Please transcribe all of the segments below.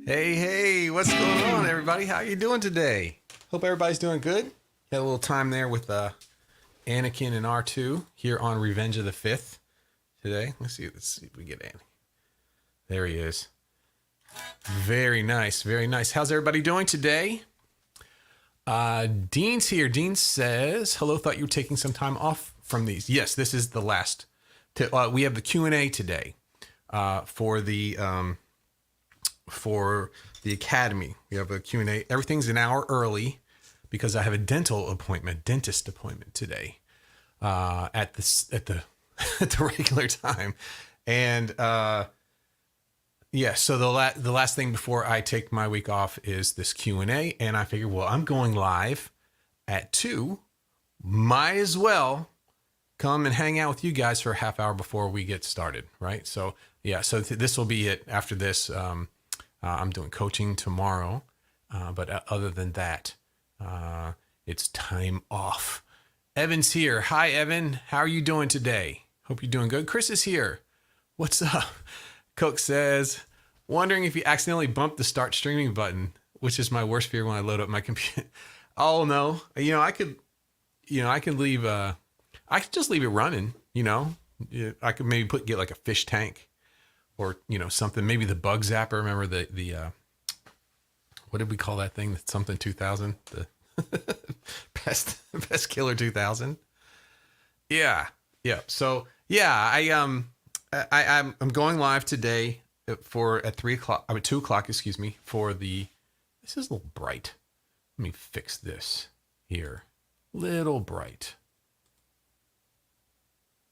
Hey, what's going on, everybody? How you doing today? Hope everybody's doing good. Had a little time there with Anakin and R2 here on Revenge of the Fifth today. Let's see if we get Annie. There he is. Very nice, very nice. How's everybody doing today? Dean's here. Dean says, hello, thought you were taking some time off from these. Yes, this is the last. We have the Q&A today for the Academy. We have a Q&A. Everything's an hour early because I have a dentist appointment today at the at the regular time. And so the last thing before I take my week off is this Q&A, and I figured, well, I'm going live at 2. Might as well come and hang out with you guys for a half hour before we get started, right? So this will be it. After this, I'm doing coaching tomorrow, but other than that, it's time off. Evan's here. Hi, Evan. How are you doing today? Hope you're doing good. Chris is here. What's up? Coke says, wondering if you accidentally bumped the start streaming button, which is my worst fear when I load up my computer. Oh no, I could leave. I could just leave it running. I could maybe get like a fish tank, or something. Maybe the bug zapper. Remember the what did we call that thing? Something 2000. The pest killer 2000. Yeah. So I'm going live today at 3:00. I mean 2:00. Excuse me. For the. This is a little bright. Let me fix this here. Little bright.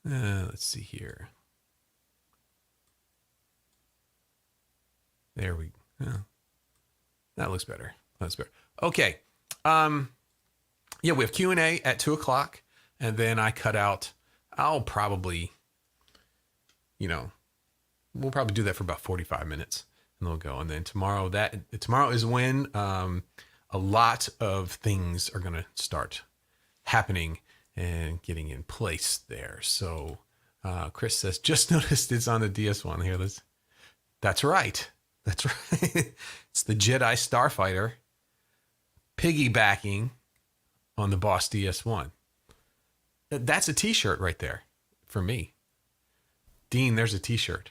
Let's see here. There we go. That looks better. That's better. Okay. We have Q&A at 2:00, and then I cut out. I'll probably, we'll probably do that for about 45 minutes, and they'll go. And then tomorrow is when a lot of things are going to start happening and getting in place there. So Chris says, just noticed it's on the DS1 here. That's right. That's right. It's the Jedi Starfighter piggybacking on the Boss DS1. That's a t-shirt right there for me. Dean, there's a t-shirt.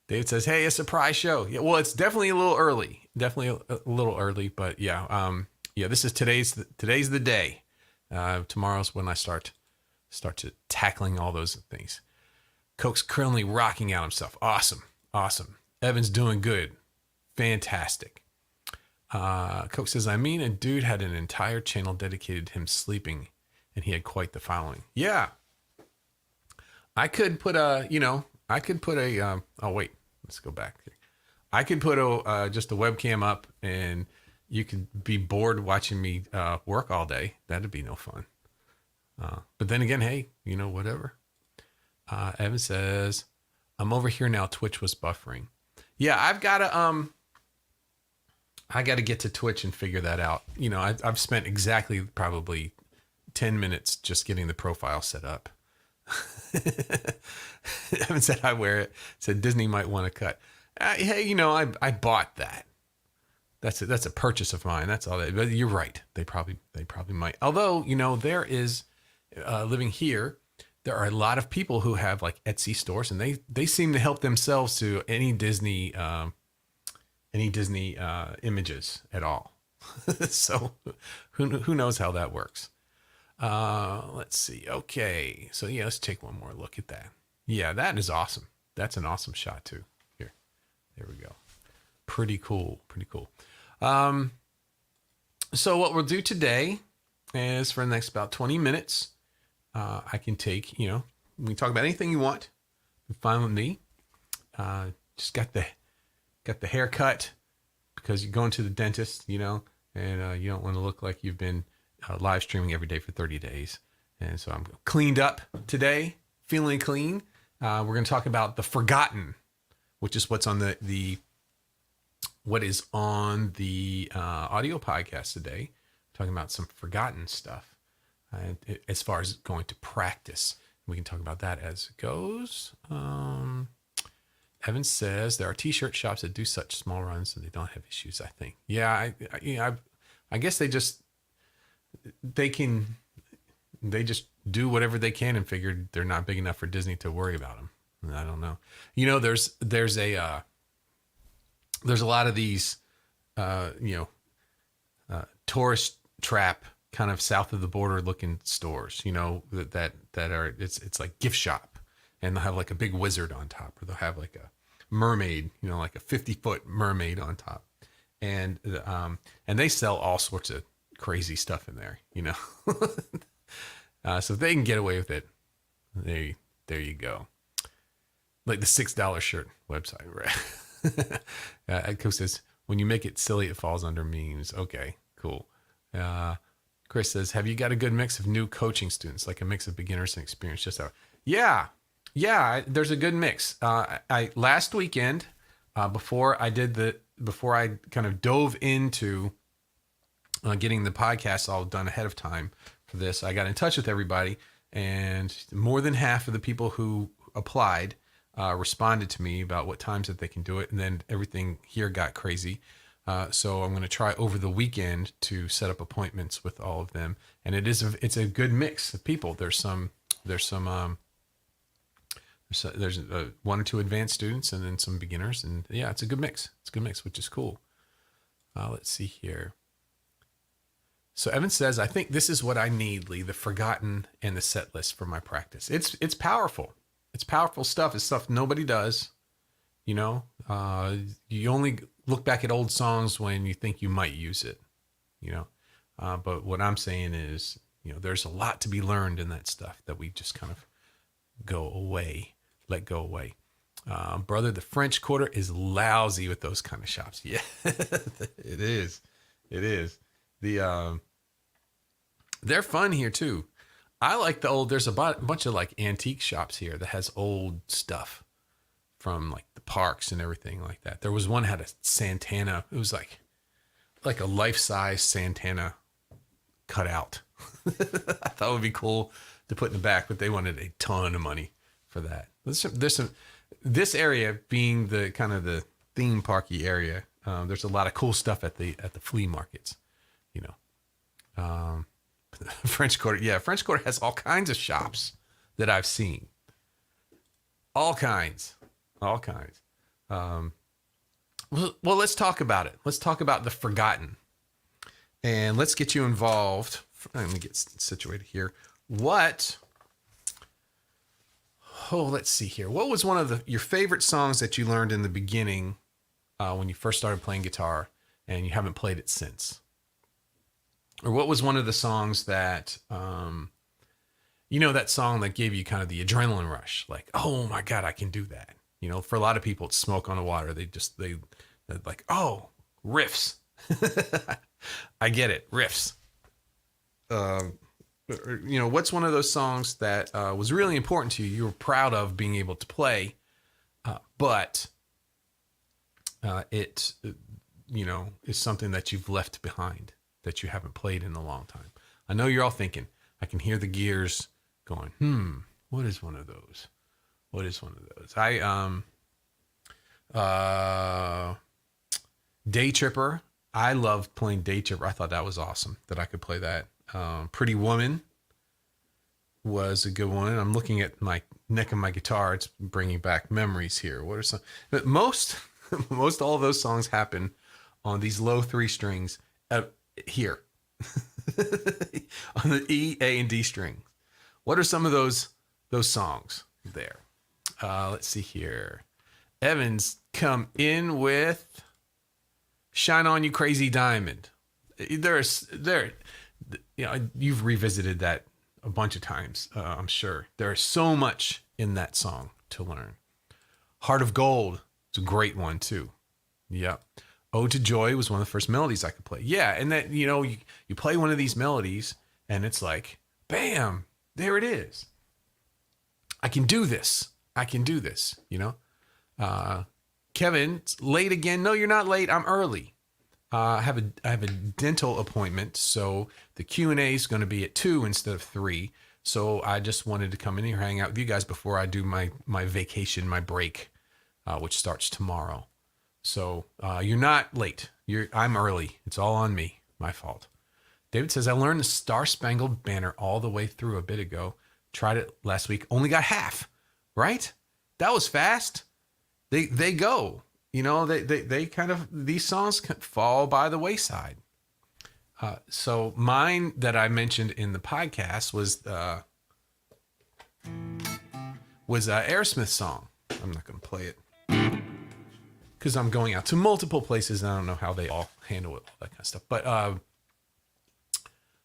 David says, hey, a surprise show. Yeah, well, it's definitely a little early. But this is today's the day. Tomorrow's when I start to tackling all those things. Coke's currently rocking out himself. Awesome. Evan's doing good. Fantastic. Coke says, a dude had an entire channel dedicated to him sleeping, and he had quite the following. Yeah. I could put oh wait, let's go back. I could put just a webcam up, and you could be bored watching me work all day. That'd be no fun. But then again, hey, whatever. Evan says, I'm over here now. Twitch was buffering. Yeah, I gotta get to Twitch and figure that out. I've spent exactly probably 10 minutes just getting the profile set up. Evan said, I wear it. Said Disney might want to cut. Hey, I bought that. That's a purchase of mine. That's all that. But you're right. They probably might. Although, there is living here, there are a lot of people who have like Etsy stores, and they seem to help themselves to any Disney images at all. So who knows how that works? Let's see. Okay. So let's take one more look at that. Yeah, that is awesome. That's an awesome shot too. Here, there we go. Pretty cool. So what we'll do today is for the next about 20 minutes, I can take, we can talk about anything you want. Fine with me. Just got the haircut because you're going to the dentist, and you don't want to look like you've been live streaming every day for 30 days. And so I'm cleaned up today, feeling clean. We're going to talk about the Forgotten, which is what's on what is on the audio podcast today. Talking about some forgotten stuff as far as going to practice. We can talk about that as it goes. Evan says there are t-shirt shops that do such small runs and they don't have issues, I think. Yeah, I guess they just do whatever they can and figured they're not big enough for Disney to worry about them. I don't know. There's a lot of these tourist trap kind of south of the border looking stores, that are, it's like gift shop, and they'll have like a big wizard on top, or they'll have like a mermaid, like a 50-foot mermaid on top. And they sell all sorts of crazy stuff in there, so if they can get away with it, there you go. Like the $6 shirt website, right? Echo says, when you make it silly, it falls under memes. Okay, cool. Chris says, have you got a good mix of new coaching students, like a mix of beginners and experienced? Just out. Yeah. There's a good mix. I last weekend, before I kind of dove into getting the podcast all done ahead of time for this, I got in touch with everybody, and more than half of the people who applied responded to me about what times that they can do it, and then everything here got crazy. So I'm going to try over the weekend to set up appointments with all of them, and it's a good mix of people. There's one or two advanced students, and then some beginners, and yeah, it's a good mix. It's a good mix, which is cool. Let's see here. So Evan says, I think this is what I need, Lee, the forgotten and the set list for my practice. It's powerful. It's powerful stuff. It's stuff nobody does. You only look back at old songs when you think you might use it, but what I'm saying is, there's a lot to be learned in that stuff that we just kind of let go away. Brother, the French Quarter is lousy with those kind of shops. Yeah, it is. They're fun here too. I like there's a bunch of like antique shops here that has old stuff from like the parks and everything like that. There was one had a Santana. It was like a life-size Santana cut out. I thought it would be cool to put in the back, but they wanted a ton of money for that. This area being the kind of the theme parky area, there's a lot of cool stuff at the flea markets, French Quarter. Yeah. French Quarter has all kinds of shops that I've seen. All kinds. Well, let's talk about it. Let's talk about the forgotten, and let's get you involved. Let me get situated here. Let's see here. What was one of your favorite songs that you learned in the beginning when you first started playing guitar and you haven't played it since? Or what was one of the songs that, that song that gave you kind of the adrenaline rush? Like, oh my God, I can do that. For a lot of people, it's Smoke on the Water. They're like, oh, riffs. I get it. Riffs. What's one of those songs that was really important to you? You were proud of being able to play, but it is something that you've left behind, that you haven't played in a long time. I know you're all thinking, I can hear the gears going, what is one of those? Day Tripper. I loved playing Day Tripper. I thought that was awesome that I could play that. Pretty Woman was a good one. I'm looking at my neck of my guitar. It's bringing back memories here. What are some? But most all of those songs happen on these low 3 strings here on the E, A, and D strings. What are some of those songs there? Let's see here. Evans come in with Shine On You Crazy Diamond. You've revisited that a bunch of times, I'm sure. There's so much in that song to learn. Heart of Gold is a great one too. Yep. Ode to Joy was one of the first melodies I could play. Yeah, and that, you play one of these melodies and it's like, bam, there it is. I can do this. Kevin, late again. No, you're not late. I'm early. I have a dental appointment, so the Q&A is going to be at 2 instead of 3. So I just wanted to come in here, hang out with you guys before I do my vacation, my break which starts tomorrow. So you're not late. I'm early. It's all on me. My fault. David says, I learned the Star Spangled Banner all the way through a bit ago. Tried it last week. Only got half. Right? That was fast. They go. They kind of, these songs fall by the wayside. So mine that I mentioned in the podcast was Aerosmith song. I'm not going to play it because I'm going out to multiple places and I don't know how they all handle it, all that kind of stuff. But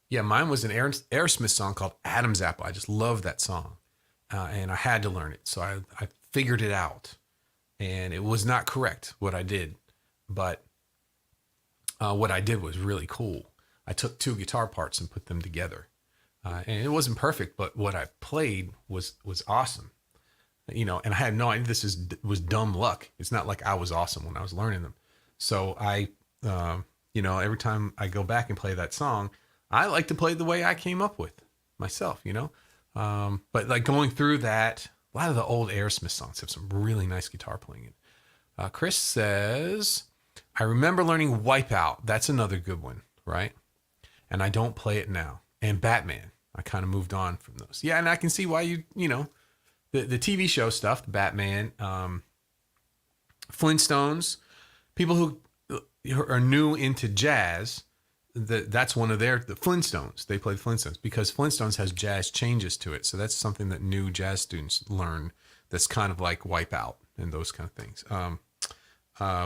yeah, mine was an Aerosmith song called Adam's Apple. I just love that song. And I had to learn it. So I figured it out. And it was not correct what I did. But what I did was really cool. I took two guitar parts and put them together. And it wasn't perfect, but what I played was awesome. And I had no idea this was dumb luck. It's not like I was awesome when I was learning them. So I, every time I go back and play that song, I like to play the way I came up with myself, But like going through that, a lot of the old Aerosmith songs have some really nice guitar playing. Chris says, I remember learning Wipeout. That's another good one, right? And I don't play it now. And Batman. I kind of moved on from those. Yeah, and I can see why the TV show stuff, the Batman, Flintstones, people who are new into jazz, that's one of the Flintstones. They play Flintstones because Flintstones has jazz changes to it. So that's something that new jazz students learn that's kind of like Wipeout and those kind of things.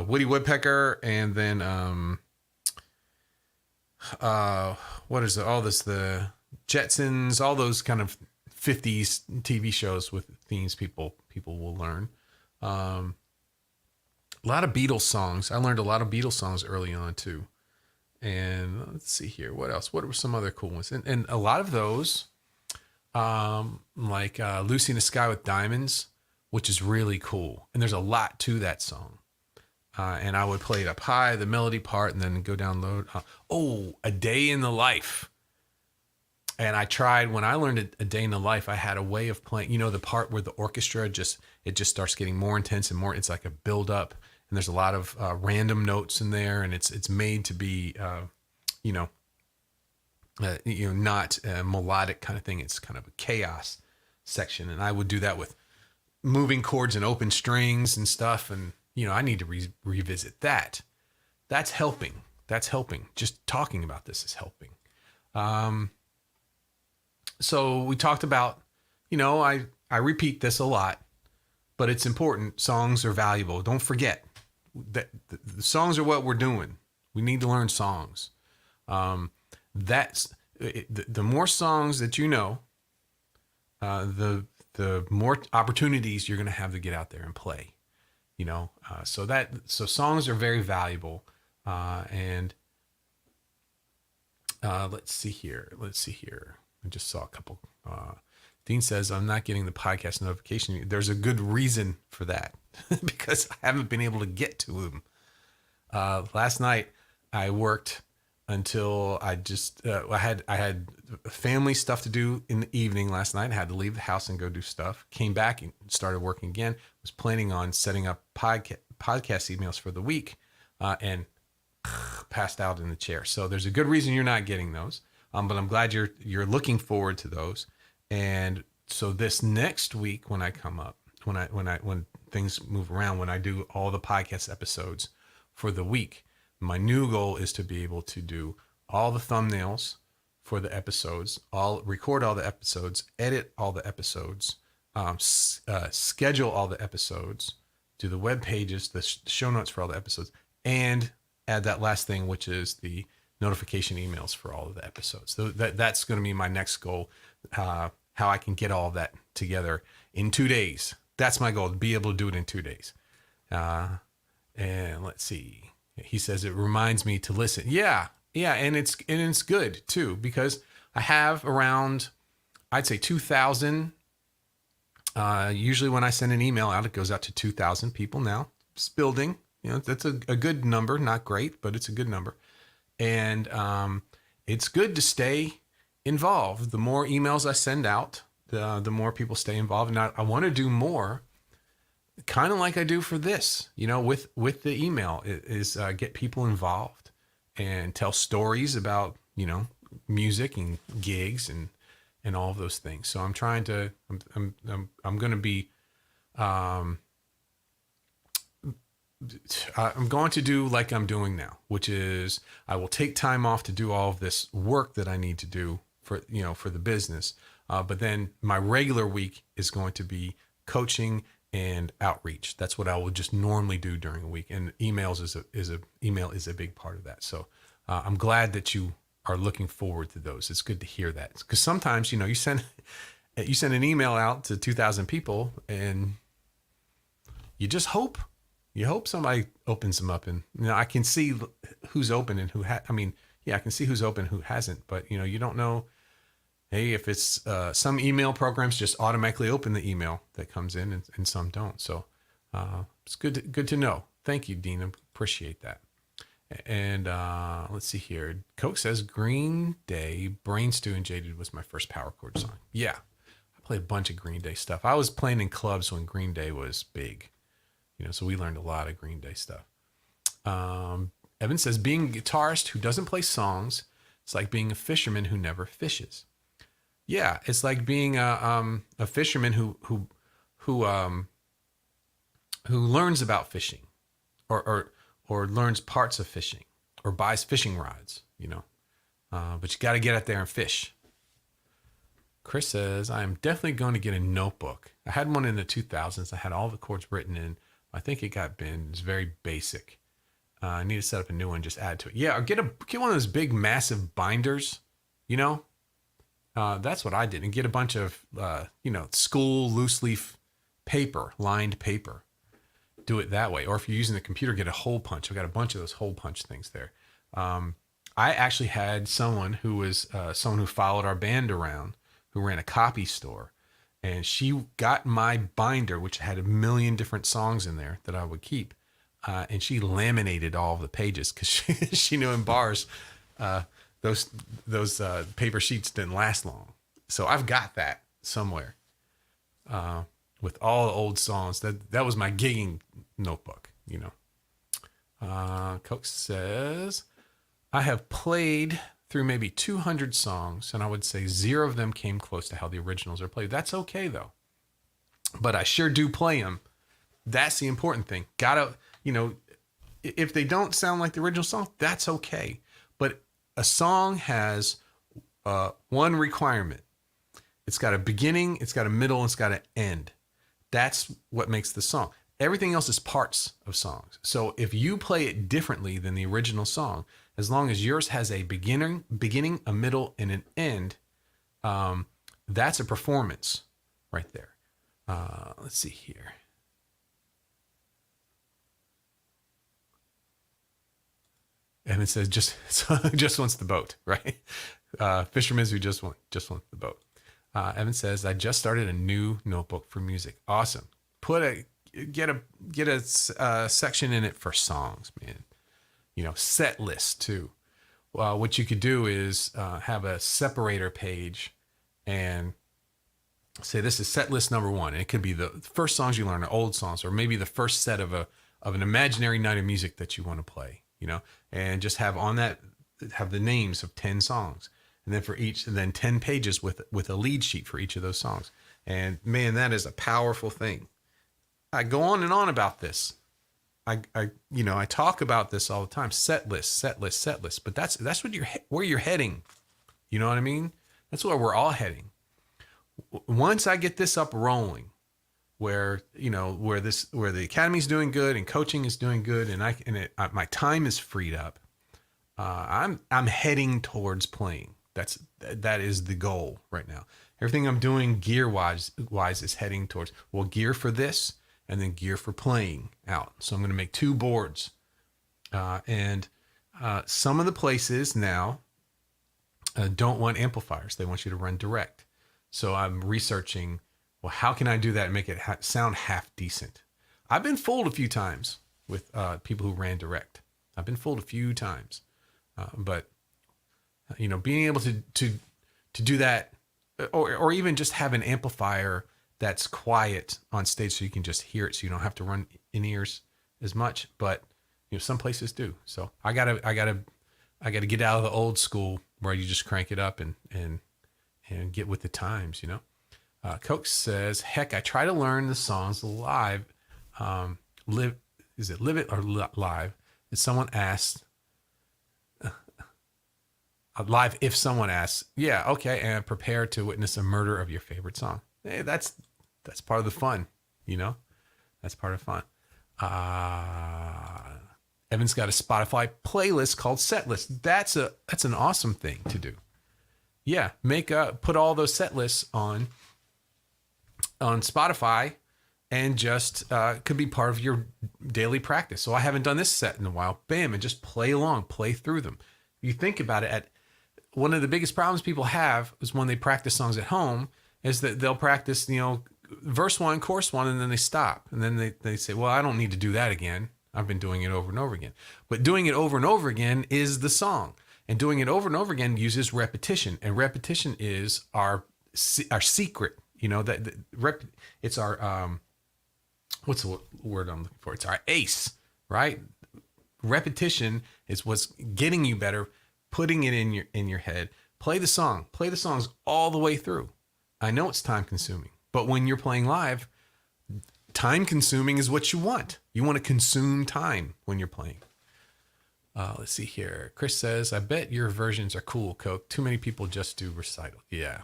Woody Woodpecker, and then what is it? All this, the Jetsons, all those kind of 50s TV shows with themes people will learn. A lot of Beatles songs. I learned a lot of Beatles songs early on too. And let's see here. What else? What were some other cool ones? And a lot of those, like Lucy in the Sky with Diamonds, which is really cool. And there's a lot to that song. And I would play it up high, the melody part, and then go down low. A Day in the Life. And I tried, when I learned A Day in the Life, I had a way of playing, the part where the orchestra just starts getting more intense and more, it's like a build up. And there's a lot of random notes in there, and it's made to be, not a melodic kind of thing. It's kind of a chaos section. And I would do that with moving chords and open strings and stuff. And, I need to revisit that. That's helping. Just talking about this is helping. So we talked about, I repeat this a lot, but it's important. Songs are valuable. Don't forget that the songs are what we're doing. We need to learn songs. That's the more songs that the more opportunities you're going to have to get out there and play. So songs are very valuable. And let's see here. I just saw a couple. Dean says, I'm not getting the podcast notification. There's a good reason for that because I haven't been able to get to them. Last night I worked until I had family stuff to do in the evening last night. I had to leave the house and go do stuff. Came back and started working again. Was planning on setting up podcast emails for the week and passed out in the chair. So there's a good reason you're not getting those. But I'm glad you're looking forward to those. And so this next week, when I come up, when things move around, when I do all the podcast episodes for the week, my new goal is to be able to do all the thumbnails for the episodes, record all the episodes, edit all the episodes, schedule all the episodes, do the web pages, the show notes for all the episodes, and add that last thing, which is the notification emails for all of the episodes. So that's going to be my next goal. How I can get all of that together in 2 days. That's my goal, to be able to do it in 2 days. And let's see. He says it reminds me to listen. Yeah, and it's good too, because I have around, I'd say 2,000. Usually when I send an email out, it goes out to 2,000 people now. It's building. That's a good number. Not great, but it's a good number. And it's good to stay involved. The more emails I send out, the more people stay involved. And I want to do more. kind of like I do for this, with the email is get people involved and tell stories about, music and gigs and all of those things. So I'm trying to, I'm going to be, I'm going to do like I'm doing now, which is I will take time off to do all of this work that I need to do for the business. But then my regular week is going to be coaching and outreach. That's what I will just normally do during a week. And email is a big part of that. So I'm glad that you are looking forward to those. It's good to hear that, because sometimes, you send an email out to 2,000 people and you just hope. You hope somebody opens them up, and I can see who's open and who I can see who's open and who hasn't. But you don't know. Hey, if it's some email programs just automatically open the email that comes in, and some don't. So it's good to know. Thank you, Dean. Appreciate that. And let's see here. Coke says Green Day, Brain Stew and Jaded was my first power chord song. Yeah, I played a bunch of Green Day stuff. I was playing in clubs when Green Day was big. So we learned a lot of Green Day stuff. Evan says, being a guitarist who doesn't play songs, it's like being a fisherman who never fishes. Yeah, it's like being a fisherman who learns about fishing, or learns parts of fishing, or buys fishing rods. But you got to get out there and fish. Chris says, I am definitely going to get a notebook. I had one in the 2000s. I had all the chords written in. I think it got binned. It's very basic. I need to set up a new one, just add to it. Yeah, or get one of those big, massive binders. That's what I did, and get a bunch of school loose leaf paper, lined paper. Do it that way. Or if you're using the computer, get a hole punch. I've got a bunch of those hole punch things there. I actually had someone who was someone who followed our band around, who ran a copy store. And she got my binder, which had 1 million different songs in there that I would keep. And she laminated all of the pages, because she knew in bars, those paper sheets didn't last long. So I've got that somewhere with all the old songs. That was my gigging notebook, Coke says, I have played through maybe 200 songs, and I would say 0 of them came close to how the originals are played. That's okay, though. But I sure do play them. That's the important thing. If they don't sound like the original song, that's okay. But a song has one requirement. It's got a beginning, it's got a middle, and it's got an end. That's what makes the song. Everything else is parts of songs. So if you play it differently than the original song, as long as yours has a beginning, a middle, and an end, that's a performance right there. Let's see here. Evan says just wants the boat, right? Fishermen who just want the boat. Evan says, I just started a new notebook for music. Awesome. Get a section in it for songs, man. Set list too. What you could do is have a separator page and say, this is set list number 1. And it could be the first songs you learn, or old songs, or maybe the first set of an imaginary night of music that you want to play, and just have on that, have the names of 10 songs. And then for each, and then 10 pages with a lead sheet for each of those songs. And man, that is a powerful thing. I go on and on about this. I talk about this all the time. Set list. But that's where you're heading. You know what I mean? That's where we're all heading. Once I get this up rolling, where the academy's doing good and coaching is doing good, and my time is freed up, I'm heading towards playing. That is the goal right now. Everything I'm doing gear wise is heading towards, gear for this, and then gear for playing out. So I'm going to make 2 boards. And some of the places now don't want amplifiers. They want you to run direct. So I'm researching, how can I do that and make it sound half decent? I've been fooled a few times with people who ran direct. I've been fooled a few times. But being able to do that, or even just have an amplifier that's quiet on stage so you can just hear it, so you don't have to run in ears as much. But some places do. So I gotta get out of the old school where you just crank it up and get with the times. Coach says, heck, I try to learn the songs live. Live it or live? If someone asks, live if someone asks, yeah, okay, and prepare to witness a murder of your favorite song. Hey, that's part of the fun, That's part of fun. Evan's got a Spotify playlist called Setlist. That's an awesome thing to do. Yeah, put all those set lists on Spotify, and just could be part of your daily practice. So I haven't done this set in a while. Bam, and just play along, play through them. You think about it, one of the biggest problems people have is when they practice songs at home is that they'll practice, verse 1, chorus 1, and then they stop. And then they say, well, I don't need to do that again. I've been doing it over and over again. But doing it over and over again is the song. And doing it over and over again uses repetition. And repetition is our secret. It's our, what's the word I'm looking for? It's our ace, right? Repetition is what's getting you better, putting it in your head. Play the songs all the way through. I know it's time consuming, but when you're playing live, time consuming is what you want. You want to consume time when you're playing. Let's see here. Chris says, I bet your versions are cool, Coke. Too many people just do recital. Yeah,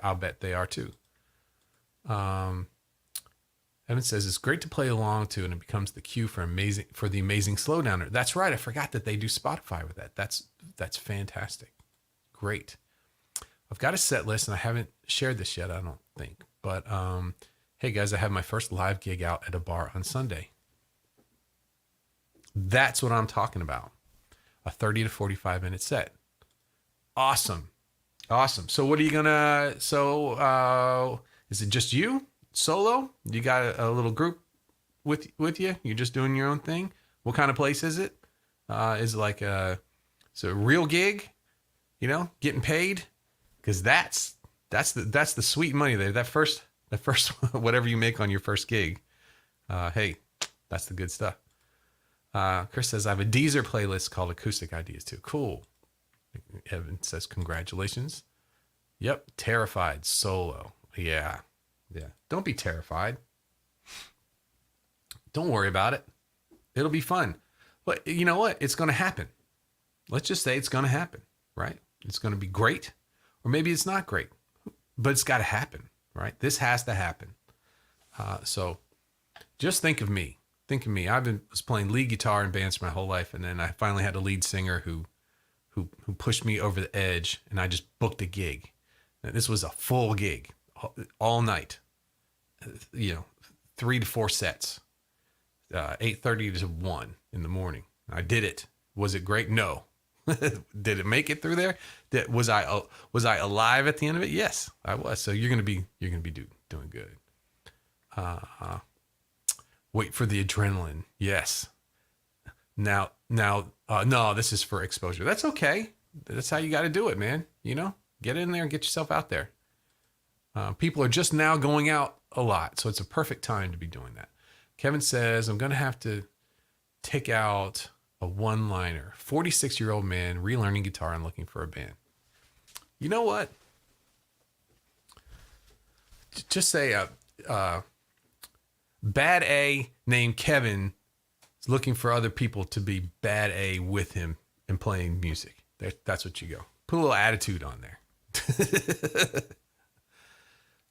I'll bet they are too. Evan says, it's great to play along to, and it becomes the cue for the amazing slowdowner. That's right. I forgot that they do Spotify with that. That's fantastic. Great. I've got a set list, and I haven't shared this yet, I don't think. But hey, guys, I have my first live gig out at a bar on Sunday. That's what I'm talking about. A 30 to 45 minute set. Awesome. So what are you going to... is it just you? Solo? You got a little group with you? You're just doing your own thing? What kind of place is it? Is it like a real gig? Getting paid? Because that's the sweet money there. That first whatever you make on your first gig. Hey, that's the good stuff. Chris says, I have a Deezer playlist called Acoustic Ideas too. Cool. Evan says, congratulations. Yep. Terrified solo. Yeah. Don't be terrified. Don't worry about it. It'll be fun. But you know what? It's going to happen. Let's just say it's going to happen, right? It's going to be great, or maybe it's not great, but it's got to happen, right? This has to happen. So just think of me. I was playing lead guitar in bands for my whole life, and then I finally had a lead singer who pushed me over the edge, and I just booked a gig. Now, this was a full gig, all night. 3 to 4 sets, 8:30 to 1 in the morning. I did it. Was it great? No. Did it make it through there? Was I alive at the end of it? Yes, I was. So you're gonna be doing good. Wait for the adrenaline. Yes. Now, no, this is for exposure. That's okay. That's how you got to do it, man. Get in there and get yourself out there. People are just now going out a lot, so it's a perfect time to be doing that. Kevin says, I'm going to have to take out a one-liner. 46-year-old man relearning guitar and looking for a band. You know what? Just say Bad A named Kevin is looking for other people to be Bad A with him and playing music. That's what you go. Put a little attitude on there.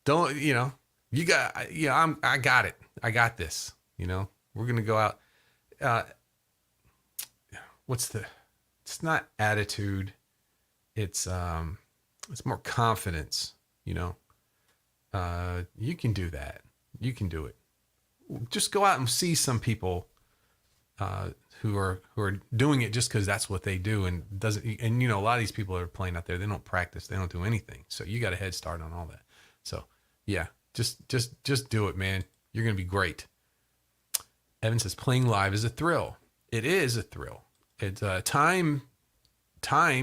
Don't, you got, I got it. I got this, we're going to go out. It's not attitude. It's more confidence, you can do that. You can do it. Just go out and see some people, who are doing it just because that's what they do, and a lot of these people that are playing out there, they don't practice, they don't do anything. So you got a head start on all that. So yeah, just do it, man. You're gonna be great. Evan says, playing live is a thrill. It is a thrill. It's time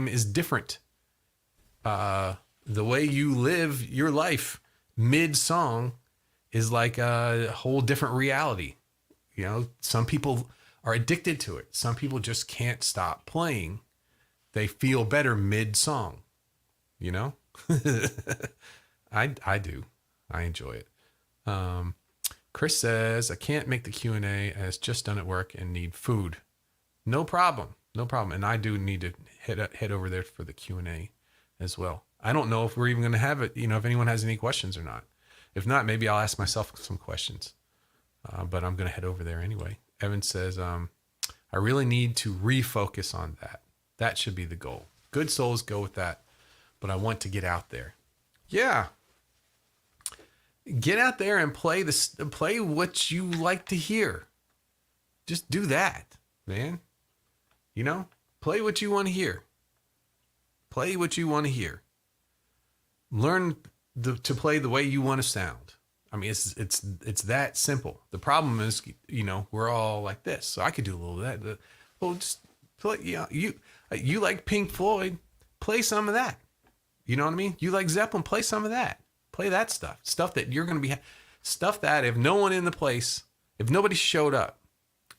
is different. The way you live your life mid song is like a whole different reality. You know, some people are addicted to it. Some people just can't stop playing. They feel better mid-song, you know? I do. I enjoy it. Chris says, I can't make the Q&A as just done at work and need food. No problem. No problem. And I do need to head over there for the Q&A as well. I don't know if we're even going to have it, you know, if anyone has any questions or not. If not, maybe I'll ask myself some questions. But I'm going to head over there anyway. Evan says, I really need to refocus on that. That should be the goal. Good souls go with that. But I want to get out there. Yeah. Get out there and play what you like to hear. Just do that, man. You know, play what you want to hear. Play what you want to hear. Learn to play the way you want to sound. I mean, it's that simple. The problem is, you know, we're all like this. So I could do a little of that. Well, just play. Yeah, you like Pink Floyd, play some of that. You know what I mean? You like Zeppelin, play some of that. Play that stuff. Stuff that you're going to be, stuff that if no one in the place, if nobody showed up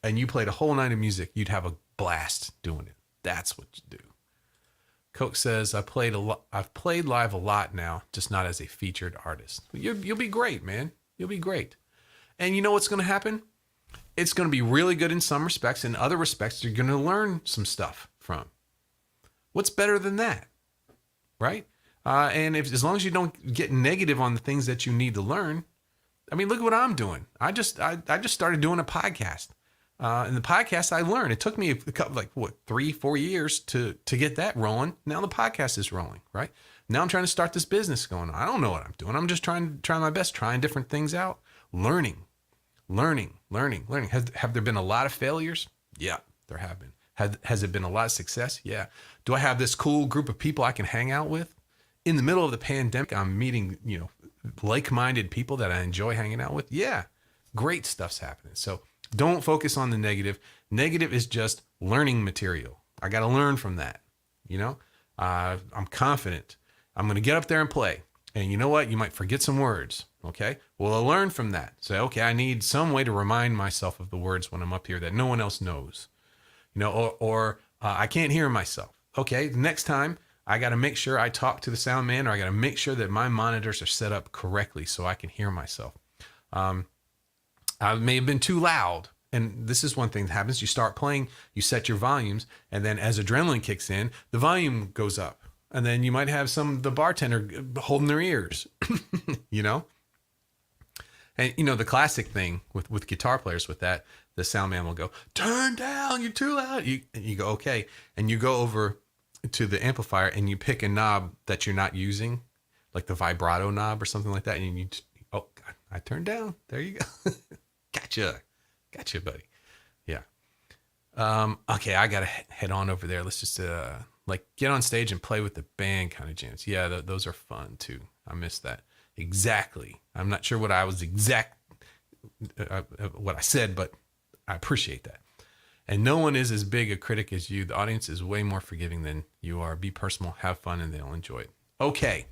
and you played a whole night of music, you'd have a blast doing it. That's what you do. Coke says, I've played live a lot now, just not as a featured artist. You'll be great, man. You'll be great. And you know what's going to happen? It's going to be really good in some respects. In other respects, you're going to learn some stuff from. What's better than that? Right? And as long as you don't get negative on the things that you need to learn, I mean, look at what I'm doing. I just started doing a podcast. And the podcast I learned, it took me a couple, 3-4 years to get that rolling. Now the podcast is rolling, right? Now I'm trying to start this business going on. I don't know what I'm doing. I'm just trying my best, trying different things out, learning. Have there been a lot of failures? Yeah, there have been. Has it been a lot of success? Yeah. Do I have this cool group of people I can hang out with? In the middle of the pandemic, I'm meeting, you know, like-minded people that I enjoy hanging out with. Yeah, great stuff's happening. So don't focus on the negative. Negative is just learning material. I got to learn from that. You know, I'm confident. I'm going to get up there and play. And you know what? You might forget some words. Okay. Well, I'll learn from that. Say, okay, I need some way to remind myself of the words when I'm up here that no one else knows. You know, or I can't hear myself. Okay. The next time, I got to make sure I talk to the sound man, or I got to make sure that my monitors are set up correctly so I can hear myself. I may have been too loud. And this is one thing that happens. You start playing, you set your volumes, and then as adrenaline kicks in, the volume goes up. And then you might have the bartender holding their ears, you know? And, you know, the classic thing with guitar players with that, the sound man will go, turn down, you're too loud. And you go, okay. And you go over to the amplifier and you pick a knob that you're not using, like the vibrato knob or something like that. And you oh, God, I turned down. There you go. Gotcha, buddy. Yeah. Okay, I got to head on over there. Let's just get on stage and play with the band kind of jams. Yeah, those are fun too. I missed that. Exactly. I'm not sure what I was what I said, but I appreciate that. And no one is as big a critic as you. The audience is way more forgiving than you are. Be personal, have fun, and they'll enjoy it. Okay.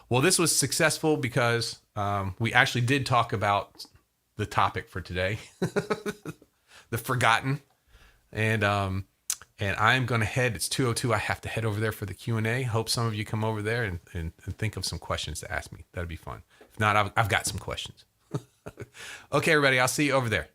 Well, this was successful because we actually did talk about the topic for today, the forgotten. And I'm going to head. It's 2:02. I have to head over there for the Q&A. Hope some of you come over there and think of some questions to ask me. That'd be fun. If not, I've got some questions. Okay, everybody. I'll see you over there.